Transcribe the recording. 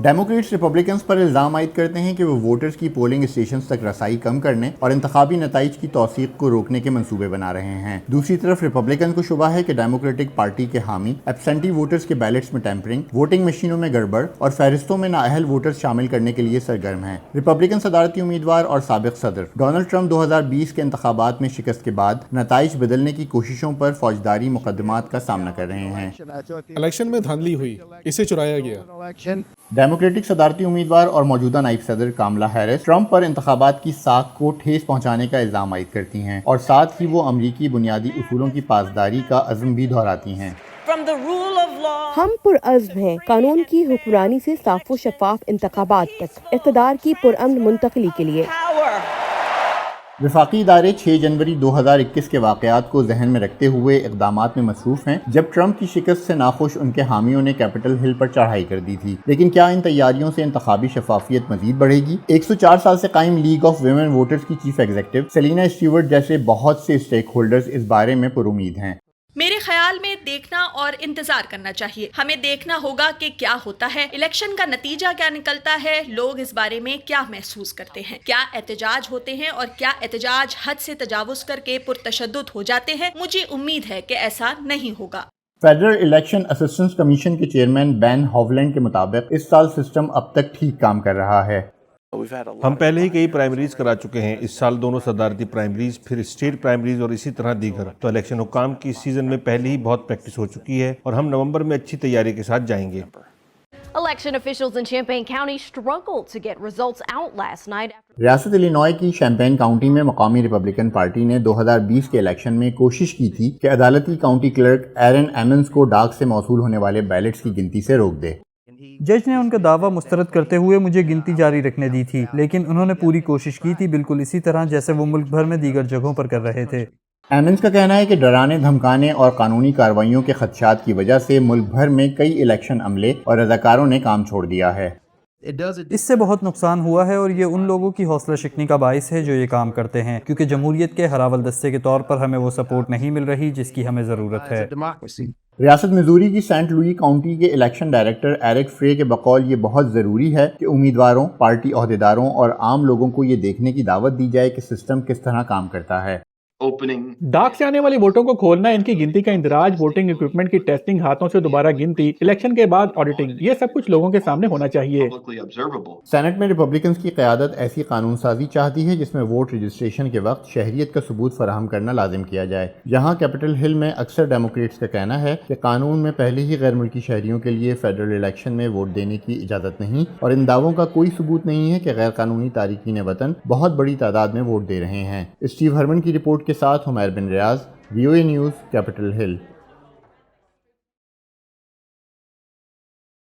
Democrats Republicans पर इल्ज़ाम आयद करते हैं कि वो वोटर्स की पोलिंग स्टेशन तक रसाई कम करने और इंतखाबी नताइज की तौसीक को रोकने के मंसूबे बना रहे हैं। दूसरी तरफ रिपब्लिकन को शुबा है कि डेमोक्रेटिक पार्टी के हामी एब्सेंटी वोटर्स के बैलेट्स में टेम्परिंग, वोटिंग मशीनों में गड़बड़ और फहरिस्तों में नाअहल वोटर्स शामिल करने के लिए सरगर्म हैं। रिपब्लिकन सदारती उम्मीदवार और साबिक सदर डोनाल्ड ट्रंप 2020 के इंतखाबात में शिकस्त के बाद नताइज बदलने की कोशिशों पर फौजदारी मुकदमात का सामना कर रहे हैं। इलेक्शन में धांधली हुई, इसे चुराया गया। डेमोक्रेटिक सदारती उम्मीदवार और मौजूदा नायब सदर कामला हैरिस ट्रंप पर इंतखाबात की साख को ठेस पहुंचाने का इल्ज़ाम आयद करती हैं और साथ ही वो अमरीकी बुनियादी उसूलों की पासदारी का अज़्म भी दोहराती हैं। हम पुरअज़्म हैं कानून की हुक्मरानी से साफ़ व शफ़ाफ़ इंतखाबात तक इक़्तिदार की पुरअमन मुंतक़ली के लिए। वफाकी इदारे 6 जनवरी 2021 के वाक़यात को जहन में रखते हुए इक़दामात में मसरूफ़ हैं, जब ट्रंप की शिकस्त से नाखुश उनके हामियों ने कैपिटल हिल पर चढ़ाई कर दी थी। लेकिन क्या इन तैयारियों से इंतखाबी शफाफियत मज़ीद बढ़ेगी? 104 साल से कायम लीग ऑफ विमेन वोटर्स की चीफ एग्जीक्यूटिव सेलिना स्टीवर्ट जैसे बहुत से स्टेक होल्डर्स इस बारे में पुरुमीद हैं। मेरे ख्याल में देखना और इंतजार करना चाहिए। हमें देखना होगा कि क्या होता है, इलेक्शन का नतीजा क्या निकलता है, लोग इस बारे में क्या महसूस करते हैं, क्या एहतजाज होते हैं और क्या एहतजाज हद से तजावुज करके पुरतशद्दुद हो जाते हैं। मुझे उम्मीद है कि ऐसा नहीं होगा। फेडरल इलेक्शन असिस्टेंस कमीशन के चेयरमैन बेन हॉवलैंड के मुताबिक इस साल सिस्टम अब तक ठीक काम कर रहा है। हम पहले ही कई प्राइमरीज करा चुके हैं। इस साल दोनों सदारती प्राइमरीज, फिर स्टेट प्राइमरीज और इसी तरह दीगर। तो इलेक्शन हुकाम की सीजन में पहले ही बहुत प्रैक्टिस हो चुकी है और हम नवंबर में अच्छी तैयारी के साथ जाएंगे। Election officials in Champaign County struggled to get results out last night. रियासत इलिनॉय की शैम्पेन काउंटी में मकामी रिपब्लिकन पार्टी ने 2020 के इलेक्शन में कोशिश की थी कि अदालती काउंटी क्लर्क एरन एमन्स को डाक से मौसूल होने वाले बैलेट्स की गिनती से रोक दे। जज ने उनका दावा मुस्तरद करते हुए मुझे गिनती जारी रखने दी थी, लेकिन उन्होंने पूरी कोशिश की थी, बिल्कुल इसी तरह जैसे वो मुल्क भर में दीगर जगहों पर कर रहे थे। एमन्स का कहना है कि डराने, धमकाने और कानूनी कार्रवाइयों के खदशात की वजह से मुल्क भर में कई इलेक्शन अमले और रजाकारों ने काम छोड़ दिया है। इससे बहुत नुकसान हुआ है और ये उन लोगों की हौसला शिकनी का बाइस है जो ये काम करते हैं, क्योंकि जमहूरियत के हरावल दस्ते के तौर पर हमें वो सपोर्ट नहीं मिल रही जिसकी हमें ज़रूरत है। रियासत मिजूरी की सेंट लुई काउंटी के इलेक्शन डायरेक्टर एरिक फ्रे के बकौल ये बहुत ज़रूरी है कि उम्मीदवारों, पार्टी अहदेदारों और आम लोगों को ये देखने की दावत दी जाए कि सिस्टम किस तरह काम करता है। डाक से आने वाले वोटों को खोलना, इनकी गिनती का इंदराज, वोटिंग इक्विपमेंट की टेस्टिंग, हाथों से दोबारा गिनती, इलेक्शन के बाद ऑडिटिंग, ये सब कुछ लोगों के सामने होना चाहिए। सेनेट में रिपब्लिकन्स की क़यादत ऐसी कानून साजी चाहती है जिसमें वोट रजिस्ट्रेशन के वक्त शहरियत का सबूत फराहम करना लाजिम किया जाए। जहाँ कैपिटल हिल में अक्सर डेमोक्रेट्स का कहना है कि कानून में पहले ही गैर मुल्की शहरियों के लिए फेडरल इलेक्शन में वोट देने की इजाज़त नहीं और इन दावों का कोई सबूत नहीं है कि गैर कानूनी तारिकीन वतन बहुत बड़ी तादाद में वोट दे रहे हैं। स्टीव हरमन की रिपोर्ट के साथ हुमैर बिन रियाज, VOA न्यूज़, कैपिटल हिल।